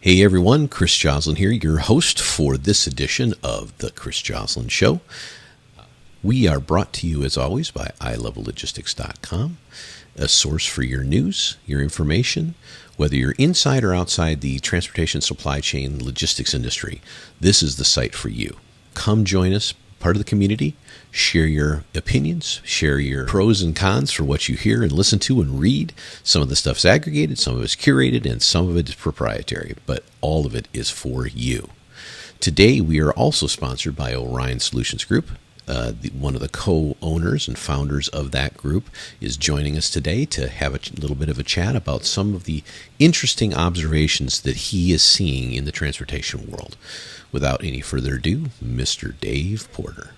Hey everyone, Chris Joslyn here, your host for this edition of The Chris Joslyn Show. We are brought to you as always by iLevelLogistics.com, a source for your news, your information, whether you're inside or outside the transportation supply chain logistics industry. This is the site for you. Come join us, part of the community, share your opinions, share your pros and cons for what you hear and listen to and read. Some of the stuff's aggregated, some of it's curated, and some of it is proprietary, but all of it is for you. Today, we are also sponsored by Orion Solutions Group. One of the co-owners and founders of that group is joining us today to have a little bit of a chat about some of the interesting observations that he is seeing in the transportation world. Without any further ado, Mr. Dave Porter.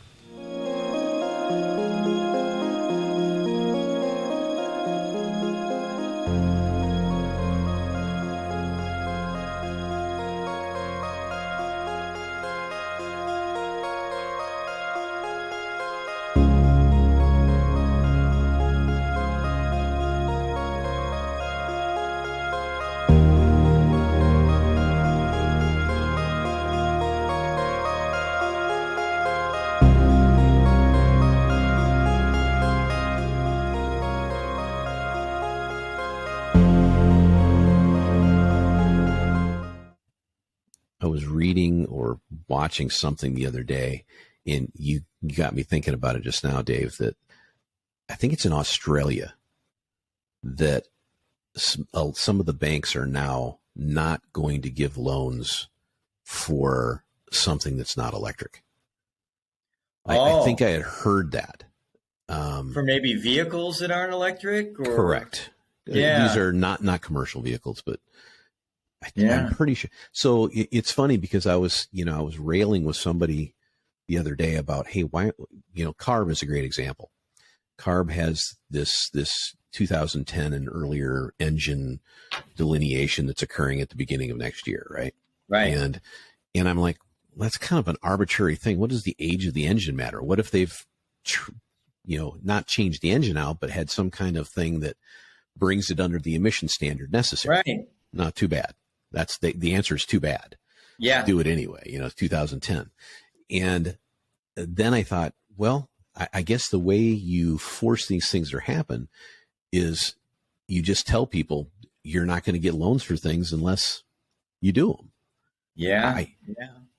I was reading or watching something the other day, and you got me thinking about it just now, Dave, that I think it's in Australia that some of the banks are now not going to give loans for something that's not electric. I think I had heard that. For maybe vehicles that aren't electric? Or... Correct. Yeah. These are not commercial vehicles, but I'm pretty sure. So it's funny because I was railing with somebody the other day about, hey, why, CARB is a great example. CARB has this 2010 and earlier engine delineation that's occurring at the beginning of next year, right? Right. And I'm like, well, that's kind of an arbitrary thing. What does the age of the engine matter? What if they've, not changed the engine out, but had some kind of thing that brings it under the emission standard necessary? Right. Not too bad. That's the answer is too bad. Yeah. Do it anyway. It's 2010. And then I thought, well, I guess the way you force these things to happen is you just tell people you're not going to get loans for things unless you do them. Yeah.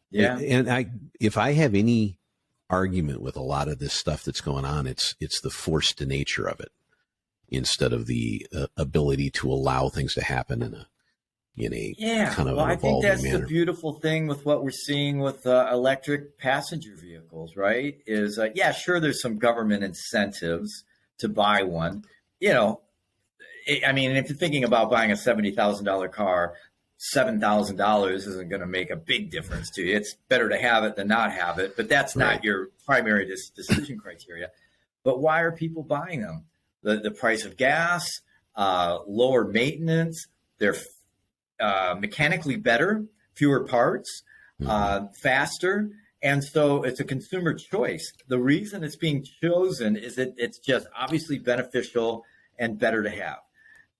Yeah. And if I have any argument with a lot of this stuff that's going on, it's the forced nature of it instead of the ability to allow things to happen in a kind of I think that's manner. The beautiful thing with what we're seeing with electric passenger vehicles, right? Is sure, there's some government incentives to buy one. I mean, if you're thinking about buying a $70,000 car, $7,000 isn't going to make a big difference to you. It's better to have it than not have it, but that's not your primary decision criteria. But why are people buying them? The price of gas, lower maintenance, they're mechanically better, fewer parts, faster. And so it's a consumer choice. The reason it's being chosen is that it's just obviously beneficial and better to have,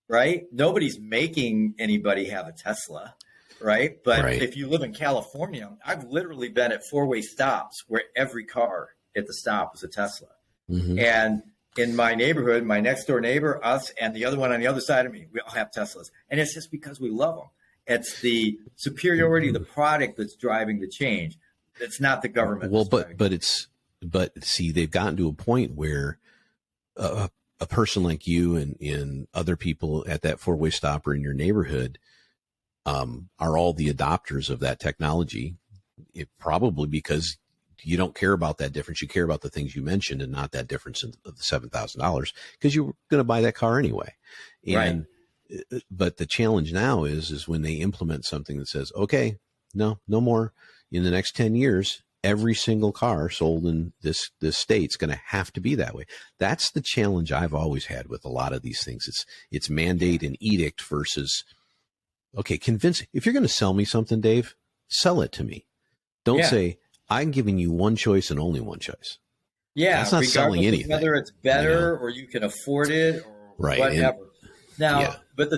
right? Nobody's making anybody have a Tesla, right? But if you live in California, I've literally been at four-way stops where every car at the stop was a Tesla. Mm-hmm. And in my neighborhood, my next door neighbor, us, and the other one on the other side of me, we all have Teslas. And it's just because we love them. It's the superiority of the product that's driving the change. It's not the government. Well, but see, they've gotten to a point where a person like you and other people at that four-way stop or in your neighborhood are all the adopters of that technology. Probably because you don't care about that difference. You care about the things you mentioned and not that difference of the $7,000 because you're going to buy that car anyway. And, but the challenge now is when they implement something that says, okay, no more in the next 10 years, every single car sold in this state's going to have to be that way. That's the challenge I've always had with a lot of these things. It's mandate and edict versus, okay, convince. If you're going to sell me something, Dave, sell it to me. Don't say, I'm giving you one choice and only one choice. Yeah. That's not selling anything. Whether it's better or you can afford it or whatever. Now, but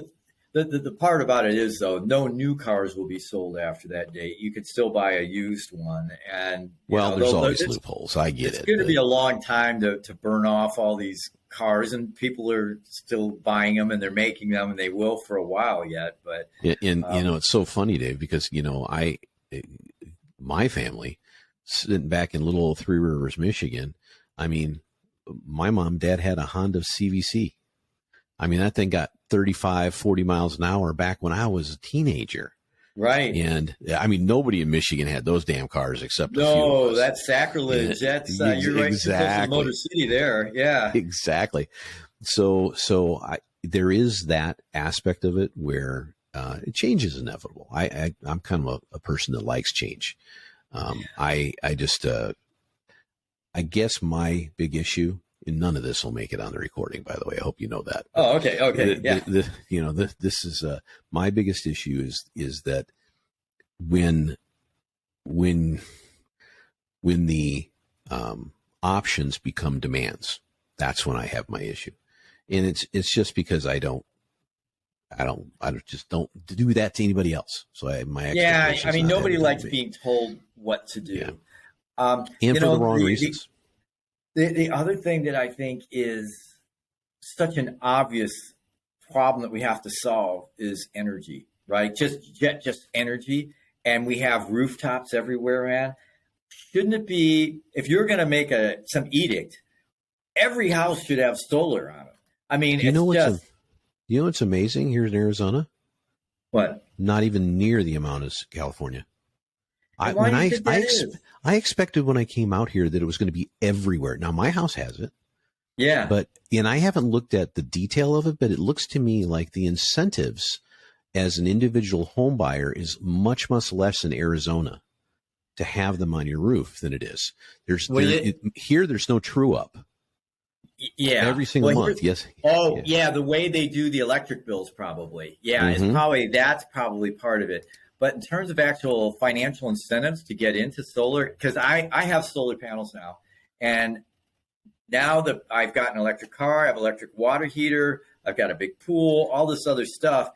The part about it is, though, no new cars will be sold after that date. You could still buy a used one, and there's always loopholes. I get it. It's going to be a long time to burn off all these cars, and people are still buying them, and they're making them, and they will for a while yet. But it's so funny, Dave, because my family sitting back in little old Three Rivers, Michigan. I mean, my mom and dad had a Honda CVC. I mean, that thing got 35, 40 miles an hour back when I was a teenager. Right. And I mean, nobody in Michigan had those damn cars except a few of us. No, that's sacrilege. That's you're right. Exactly. Motor City there. Yeah. Exactly. So there is that aspect of it where change is inevitable. I'm kind of a person that likes change. I guess my big issue, and none of this will make it on the recording, by the way. I hope you know that. Oh, okay. Okay. This is my biggest issue is that when the options become demands, that's when I have my issue. And it's just because I just don't do that to anybody else. So nobody likes being told what to do. Yeah. And for the wrong reasons. The other thing that I think is such an obvious problem that we have to solve is energy, right? Just energy. And we have rooftops everywhere, man. Shouldn't it be, if you're going to make some edict, every house should have solar on it? I mean, you know what's amazing here in Arizona? What? Not even near the amount as California. I expected when I came out here that it was going to be everywhere. Now my house has it. Yeah. And I haven't looked at the detail of it, but it looks to me like the incentives as an individual home buyer is much, much less in Arizona to have them on your roof than it is. Here, there's no true up. Yeah. Every single month. Yes. Oh, yeah. The way they do the electric bills, probably. Yeah. Mm-hmm. That's probably part of it. But in terms of actual financial incentives to get into solar, because I have solar panels now, and now that I've got an electric car, I have an electric water heater, I've got a big pool, all this other stuff,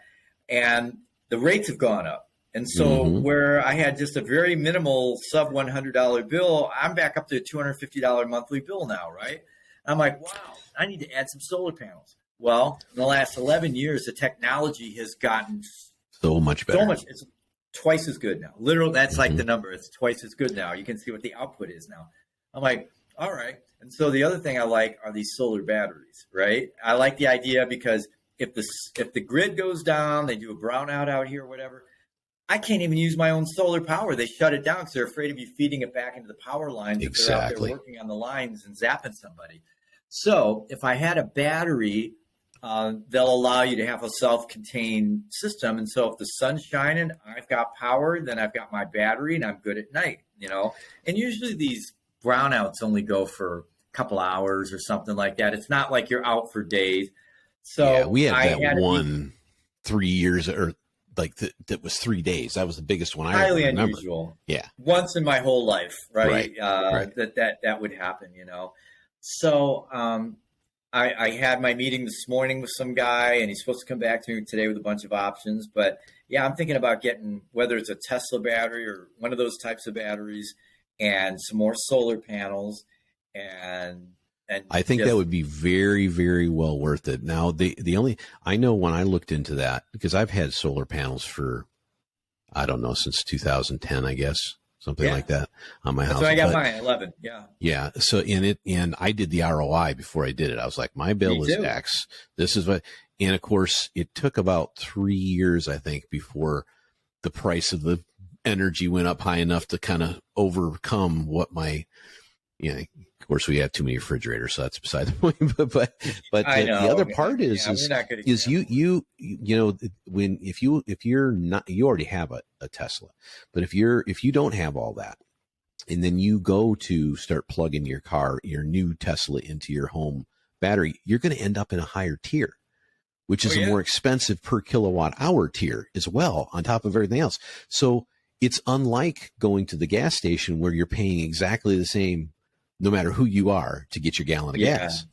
and the rates have gone up. And so where I had just a very minimal sub $100 bill, I'm back up to a $250 monthly bill now, right? I'm like, wow, I need to add some solar panels. Well, in the last 11 years, the technology has gotten so much better. It's twice as good now. Literally, that's like the number. It's twice as good now. You can see what the output is now. I'm like, all right. And so the other thing I like are these solar batteries, right? I like the idea because if the grid goes down, they do a brownout out here or whatever, I can't even use my own solar power. They shut it down because they're afraid of you feeding it back into the power lines if they're out there working on the lines and zapping somebody. So if I had a battery, they'll allow you to have a self-contained system. And so if the sun's shining, I've got power, then I've got my battery and I'm good at night, And usually these brownouts only go for a couple hours or something like that. It's not like you're out for days. So yeah, we had that one 3 years or like that was 3 days. That was the biggest one I highly remember. Unusual. Yeah. Once in my whole life, right? Right. That would happen, So I had my meeting this morning with some guy, and he's supposed to come back to me today with a bunch of options. But yeah, I'm thinking about getting, whether it's a Tesla battery or one of those types of batteries, and some more solar panels, and I think that would be very, very well worth it. Now, I know when I looked into that, because I've had solar panels for, I don't know, since 2010, I guess. Something like that on my house. So I got mine 11. Yeah. Yeah. So and I did the ROI before I did it. I was like, my bill is X. This is what, and of course it took about 3 years, I think, before the price of the energy went up high enough to kind of overcome what my, of course we have too many refrigerators, so that's beside the point. but the other part is when if you're not, you already have a Tesla, but if you don't have all that, and then you go to start plugging your new Tesla into your home battery, you're going to end up in a higher tier, which is a more expensive per kilowatt hour tier as well, on top of everything else. So it's unlike going to the gas station where you're paying exactly the same no matter who you are to get your gallon of gas.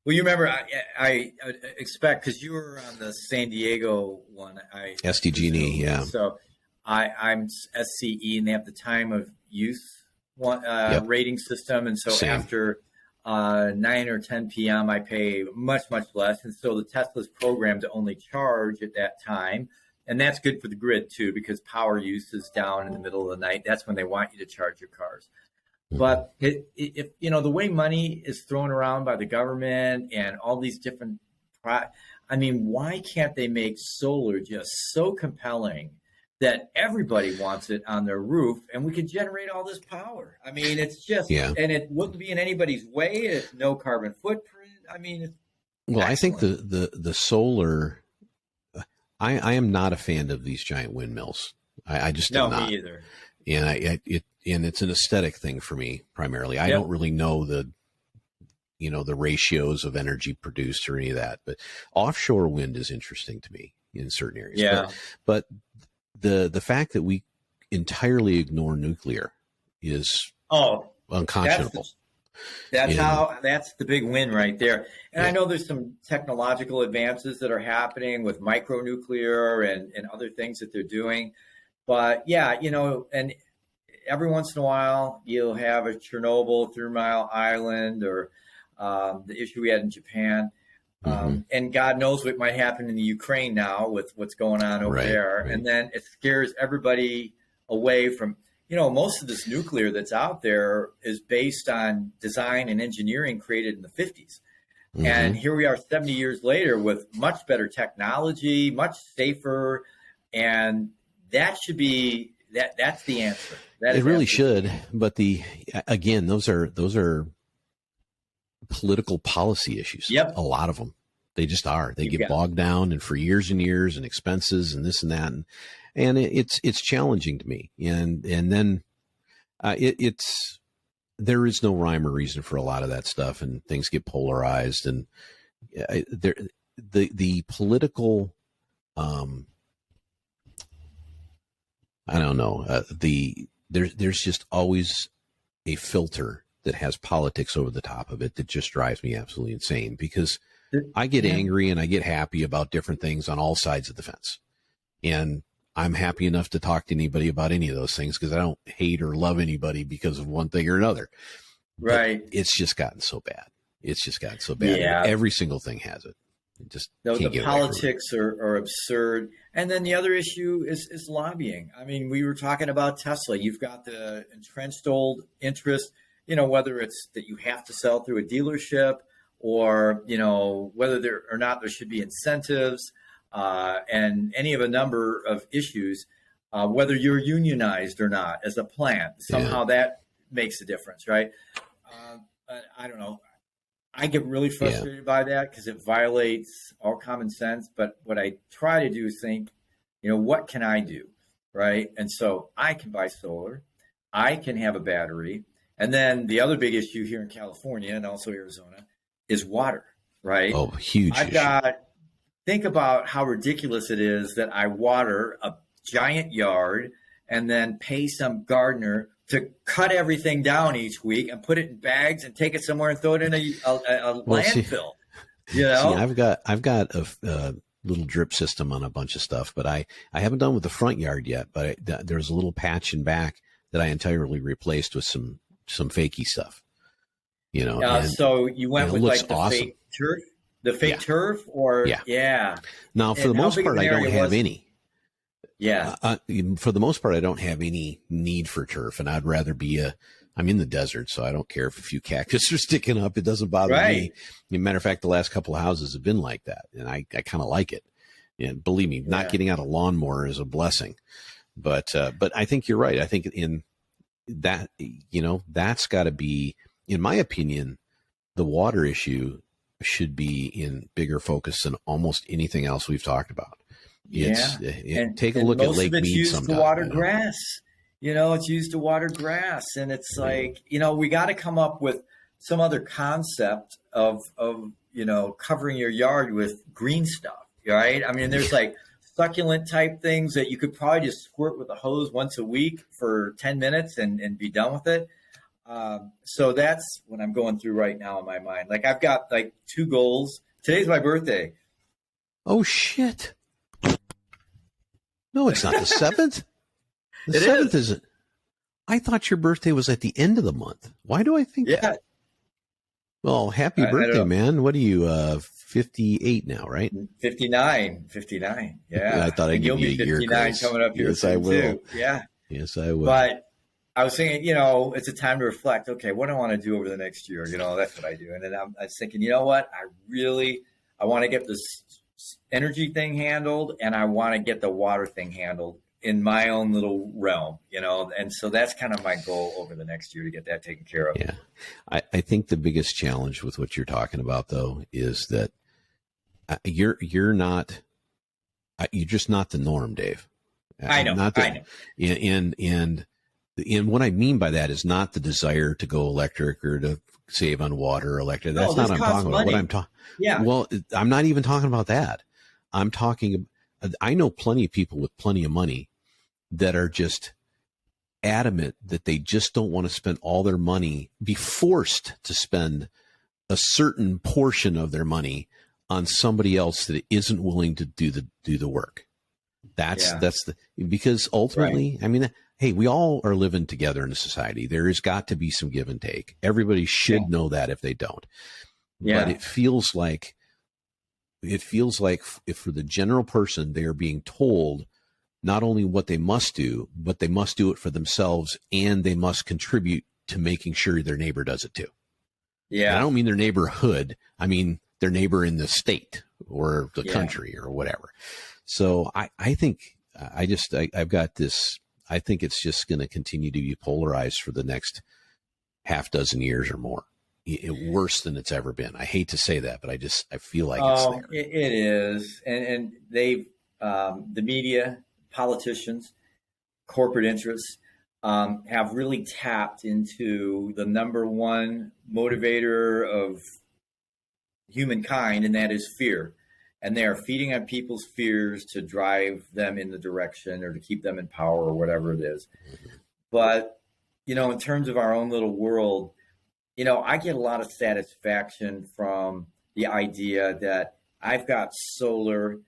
Well, you remember, I expect, because you were on the San Diego one, I SDG&E, presume. yeah. So I'm SCE, and they have the time of use one Yep. rating system. And so Same. after 9 or 10 p.m., I pay much, much less. And so the Tesla's programmed to only charge at that time. And that's good for the grid, too, because power use is down in the middle of the night. That's when they want you to charge your cars. But if you know the way money is thrown around by the government and all these different, I mean, why can't they make solar just so compelling that everybody wants it on their roof and we could generate all this power? I mean, it's just, Yeah. and it wouldn't be in anybody's way. It's no carbon footprint. I mean, it's Well, excellent. I think the solar. I am not a fan of these giant windmills. I just am not. Me either. And and it's an aesthetic thing for me primarily. I Yep. don't really know the ratios of energy produced or any of that, but offshore wind is interesting to me in certain areas. Yeah. But the fact that we entirely ignore nuclear is unconscionable. That's the big win right there. And Yeah. I know there's some technological advances that are happening with micronuclear and other things that they're doing. But yeah, and every once in a while you'll have a Chernobyl, 3 Mile Island, or the issue we had in Japan. And God knows what might happen in the Ukraine now with what's going on over there. Right. And then it scares everybody away from, most of this nuclear that's out there is based on design and engineering created in the 50s. And here we are 70 years later with much better technology, much safer. And that should be, that's the answer. It really should. But again, those are political policy issues. Yep. A lot of them. They just are. They get bogged down and for years and years and expenses and this and that. And it's challenging to me. And then there is no rhyme or reason for a lot of that stuff, and things get polarized, and the political, I don't know, there's just always a filter that has politics over the top of it that just drives me absolutely insane, because I get angry and I get happy about different things on all sides of the fence. And I'm happy enough to talk to anybody about any of those things because I don't hate or love anybody because of one thing or another. Right. But it's just gotten so bad. Yeah. Every single thing has it. The politics are absurd. And then the other issue is lobbying. I mean, we were talking about Tesla. You've got the entrenched old interest, whether it's that you have to sell through a dealership or, whether there or not there should be incentives. And any of a number of issues, whether you're unionized or not as a plant, somehow that makes a difference, right? I don't know. I get really frustrated by that because it violates all common sense. But what I try to do is think, what can I do, right? And so I can buy solar. I can have a battery. And then the other big issue here in California and also Arizona is water, right? Oh, huge issue. Think about how ridiculous it is that I water a giant yard and then pay some gardener to cut everything down each week and put it in bags and take it somewhere and throw it in a landfill. See, I've got a little drip system on a bunch of stuff, but I haven't done with the front yard yet. But there's a little patch in back that I entirely replaced with some fakey stuff. So you went with like the awesome. fake turf. The fake turf, or Now, for the most part, I don't have any. Yeah. For the most part, I don't have any need for turf, and I'd rather be I'm in the desert, so I don't care if a few cactus are sticking up. It doesn't bother me. As a matter of fact, the last couple of houses have been like that, and I kind of like it. And believe me, not getting out a lawnmower is a blessing. But I think you're right. I think in that, that's got to be, in my opinion, the water issue should be in bigger focus than almost anything else we've talked about. Take a look at Lake Mead sometime. It's used to water grass. It's used to water grass. And it's like, we got to come up with some other concept of covering your yard with green stuff, right? I mean, there's like succulent type things that you could probably just squirt with a hose once a week for 10 minutes and be done with it. So that's what I'm going through right now in my mind. Like I've got like 2 goals. Today's my birthday. Oh shit! No, it's not the 7th. The It 7th is. isn't. I thought your birthday was at the end of the month. Why do I think Yeah. that? Well, happy I birthday, don't know. man. What are you, 58 now, right? 59. I Yeah. thought I'd And give you'll you a be year 59 grace. coming up here Yes, I soon will. too. Yeah. Yes, I will. But I was thinking, it's a time to reflect. Okay, what do I want to do over the next year? That's what I do. And then I was thinking, you know what? I want to get this energy thing handled, and I want to get the water thing handled in my own little realm, And so that's kind of my goal over the next year, to get that taken care of. Yeah. I think the biggest challenge with what you're talking about, though, is that you're just not the norm, Dave. I know. And what I mean by that is not the desire to go electric or to save on water or electric. That's not what I'm talking about. What I'm talking, yeah. Well, I'm not even talking about that. I'm talking. I know plenty of people with plenty of money that are just adamant that they just don't want to spend all their money, be forced to spend a certain portion of their money on somebody else that isn't willing to do the work. Because ultimately, right. I mean, hey, we all are living together in a society. There has got to be some give and take. Everybody should know that if they don't. Yeah. But it feels like if for the general person, they are being told not only what they must do, but they must do it for themselves, and they must contribute to making sure their neighbor does it too. Yeah. And I don't mean their neighborhood. I mean their neighbor in the state or the country or whatever. So I think I've got this. I think it's just going to continue to be polarized for the next half dozen years or more. Worse than it's ever been. I hate to say that, but I feel like it's there. It is. And they've, the media, politicians, corporate interests, have really tapped into the number one motivator of humankind, and that is fear. And they are feeding on people's fears to drive them in the direction or to keep them in power or whatever it is. But, in terms of our own little world, I get a lot of satisfaction from the idea that I've got solar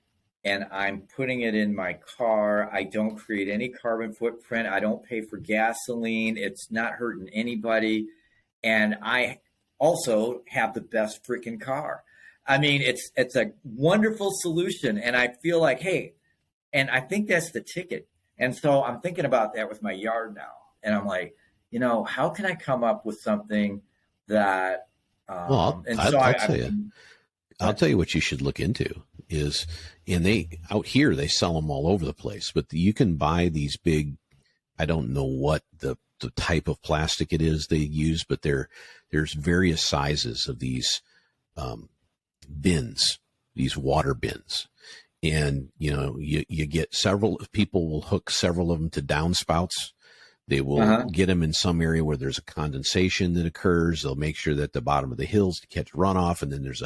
and I'm putting it in my car. I don't create any carbon footprint. I don't pay for gasoline. It's not hurting anybody. And I also have the best freaking car. I mean, it's a wonderful solution. And I feel like, hey, and I think that's the ticket. And so I'm thinking about that with my yard now. And I'm like, how can I come up with something that, I'll tell you what you should look into is, and they out here, they sell them all over the place, but you can buy these big, I don't know what the type of plastic it is they use, but there's various sizes of these, bins, these water bins. And, you get several people will hook several of them to downspouts. They will get them in some area where there's a condensation that occurs. They'll make sure that the bottom of the hills to catch runoff. And then there's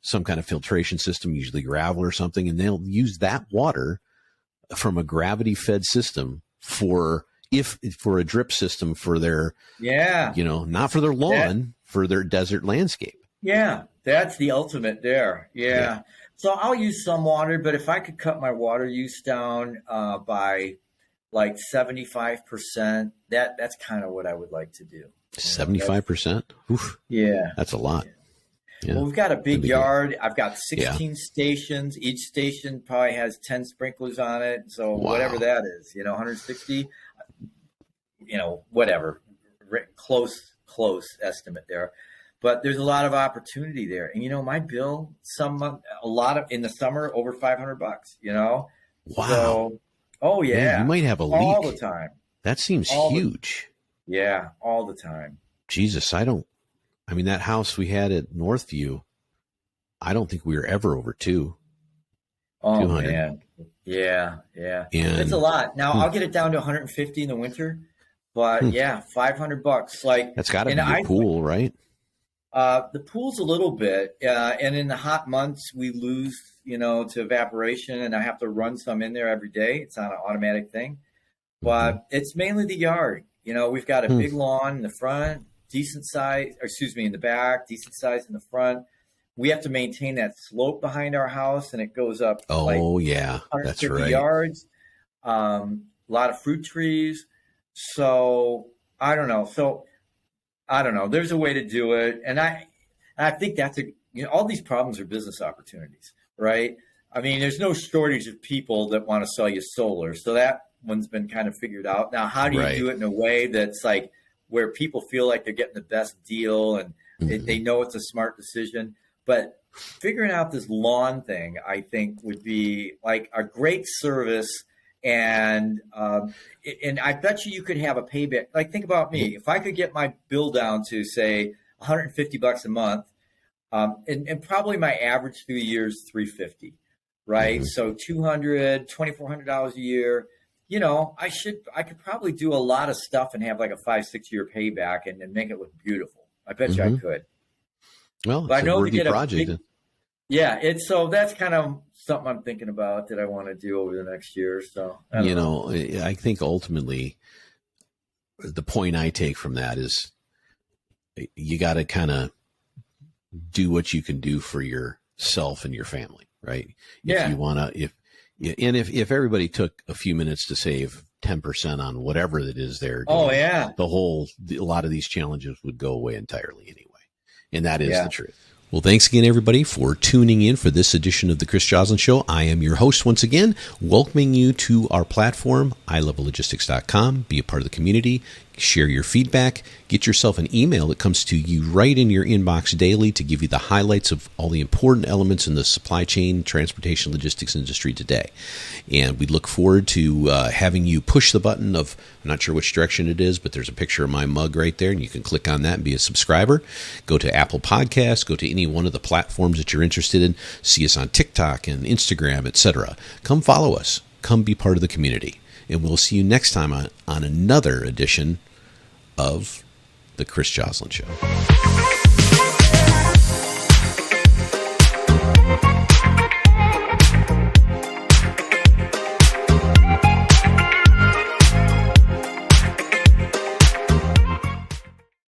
some kind of filtration system, usually gravel or something. And they'll use that water from a gravity fed system for a drip system for their, not for their lawn, for their desert landscape. Yeah. That's the ultimate there. Yeah. So I'll use some water, but if I could cut my water use down by like 75%, that's kind of what I would like to do. 75%? Yeah. That's a lot. Yeah. Well, we've got a big yard. I've got 16 stations. Each station probably has 10 sprinklers on it. So whatever that is, 160, whatever. Close estimate there. But there's a lot of opportunity there. And, my bill, in the summer, over $500, Wow. So, oh, yeah. Man, you might have a leak. All the time. That seems huge. Yeah, all the time. Jesus, that house we had at Northview, I don't think we were ever over 200. Man. Yeah. And it's a lot. Now, I'll get it down to 150 in the winter. But, $500. Like, that's got to be a pool, right? The pool's a little bit, and in the hot months we lose, to evaporation, and I have to run some in there every day. It's not an automatic thing, but it's mainly the yard. We've got a big lawn in the front, decent size, in the back, decent size in the front. We have to maintain that slope behind our house, and it goes up. Yeah, that's right. yards. A lot of fruit trees. So I don't know. There's a way to do it, and I think that's all these problems are business opportunities, right? I mean, there's no shortage of people that want to sell you solar, so that one's been kind of figured out. Now, how do you do it in a way that's like where people feel like they're getting the best deal and they know it's a smart decision? But figuring out this lawn thing, I think, would be like a great service. And I bet you could have a payback. Like, think about me. If I could get my bill down to, say, $150 a month, and probably my average through the year is $350, right? So $200, $2,400 a year. I could probably do a lot of stuff and have like a 5-6 year payback and make it look beautiful. I bet you I could. Well, but it's a worthy project. So that's kind of something I'm thinking about that I want to do over the next year. So, I think ultimately the point I take from that is you got to kind of do what you can do for yourself and your family, right? If you want to, if everybody took a few minutes to save 10% on whatever it is they're doing, a lot of these challenges would go away entirely anyway. And that is the truth. Well, thanks again, everybody, for tuning in for this edition of the Chris Joslyn Show. I am your host once again, welcoming you to our platform, iLevelLogistics.com. Be a part of the community. Share your feedback. Get yourself an email that comes to you right in your inbox daily to give you the highlights of all the important elements in the supply chain, transportation, logistics industry today. And we look forward to having you push the button of, I'm not sure which direction it is, but there's a picture of my mug right there, and you can click on that and be a subscriber. Go to Apple Podcasts, go to any one of the platforms that you're interested in. See us on TikTok and Instagram, etc. Come follow us. Come be part of the community. And we'll see you next time on another edition of The Chris Joslyn Show.